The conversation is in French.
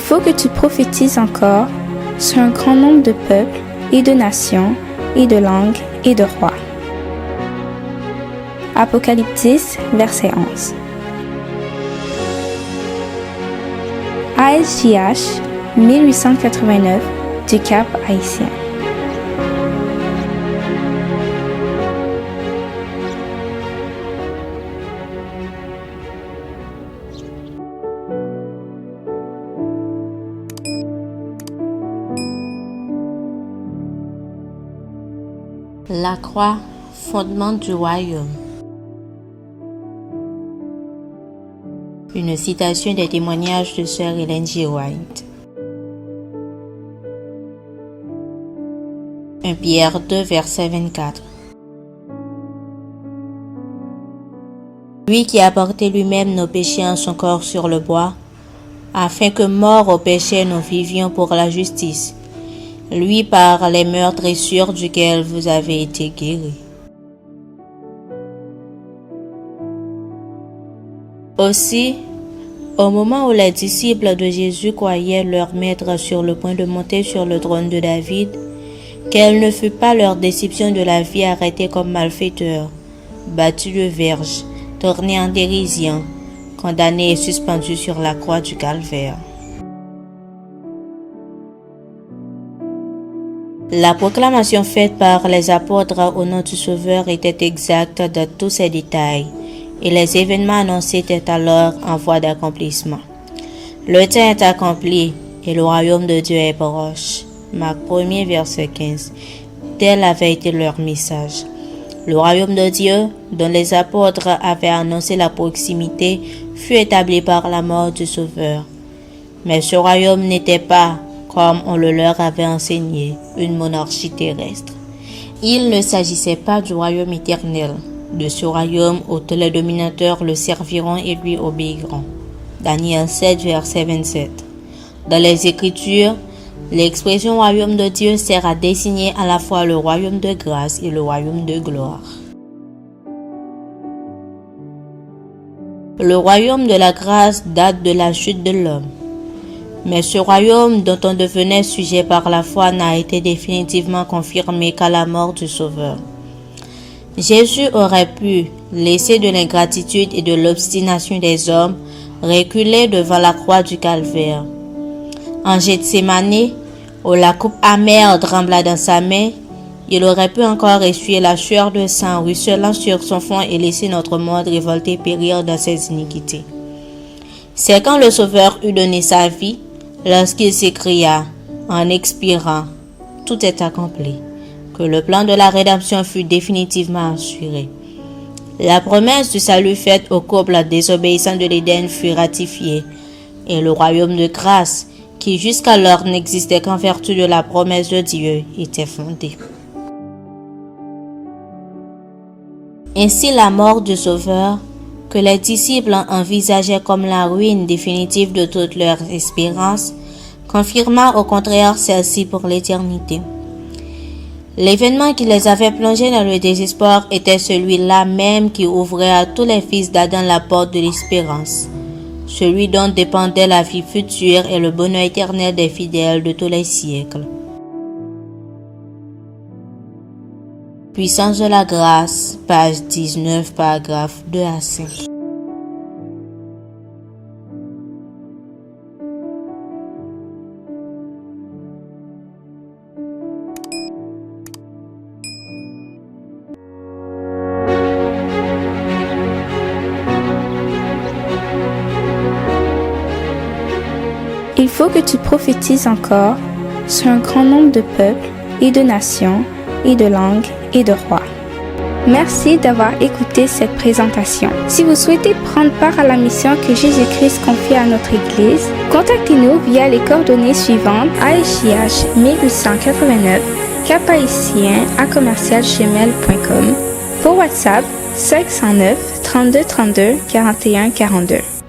faut que tu prophétises encore sur un grand nombre de peuples et de nations et de langues et de rois. Apocalypse 10, verset 11. ASJH 1889 du Cap Haïtien. La croix, fondement du royaume. Une citation des témoignages de Sœur Ellen G. White. 1 Pierre 2, verset 24. Lui qui a porté lui-même nos péchés en son corps sur le bois, afin que morts au péché nous vivions pour la justice. Lui par les meurtrissures duquel vous avez été guéris. Aussi, au moment où les disciples de Jésus croyaient leur maître sur le point de monter sur le trône de David, quelle ne fut pas leur déception de la vie arrêtée comme malfaiteur, battu de verge, tourné en dérision, condamné et suspendu sur la croix du calvaire. La proclamation faite par les apôtres au nom du Sauveur était exacte dans tous ses détails, et les événements annoncés étaient alors en voie d'accomplissement. Le temps est accompli, et le royaume de Dieu est proche. Marc 1er, verset 15. Tel avait été leur message. Le royaume de Dieu, dont les apôtres avaient annoncé la proximité, fut établi par la mort du Sauveur. Mais ce royaume n'était pas, comme on le leur avait enseigné, une monarchie terrestre. Il ne s'agissait pas du royaume éternel, de ce royaume où tous les dominateurs le serviront et lui obéiront. Daniel 7, verset 27. Dans les Écritures, l'expression royaume de Dieu sert à désigner à la fois le royaume de grâce et le royaume de gloire. Le royaume de la grâce date de la chute de l'homme. Mais ce royaume dont on devenait sujet par la foi n'a été définitivement confirmé qu'à la mort du Sauveur. Jésus aurait pu, laissé de l'ingratitude et de l'obstination des hommes, reculer devant la croix du calvaire. En Gethsémani, où la coupe amère trembla dans sa main, il aurait pu encore essuyer la sueur de sang ruisselant sur son front et laisser notre monde révolté périr dans ses iniquités. C'est quand le Sauveur eut donné sa vie, lorsqu'il s'écria, en expirant, « Tout est accompli », que le plan de la rédemption fut définitivement assuré. La promesse du salut faite au couple désobéissant de l'Éden fut ratifiée, et le royaume de grâce, qui jusqu'alors n'existait qu'en vertu de la promesse de Dieu, était fondé. Ainsi la mort du Sauveur, que les disciples envisageaient comme la ruine définitive de toute leur espérance, confirma au contraire celle-ci pour l'éternité. L'événement qui les avait plongés dans le désespoir était celui-là même qui ouvrait à tous les fils d'Adam la porte de l'espérance, celui dont dépendait la vie future et le bonheur éternel des fidèles de tous les siècles. Puissance de la grâce, page 19, paragraphe 2 à 5. Il faut que tu prophétises encore sur un grand nombre de peuples et de nations et de langues et de rois. Merci d'avoir écouté cette présentation. Si vous souhaitez prendre part à la mission que Jésus-Christ confie à notre Église, contactez-nous via les coordonnées suivantes: ASJH 1889, caphaïtien@gmail.com, pour WhatsApp 509 32 32 41 42.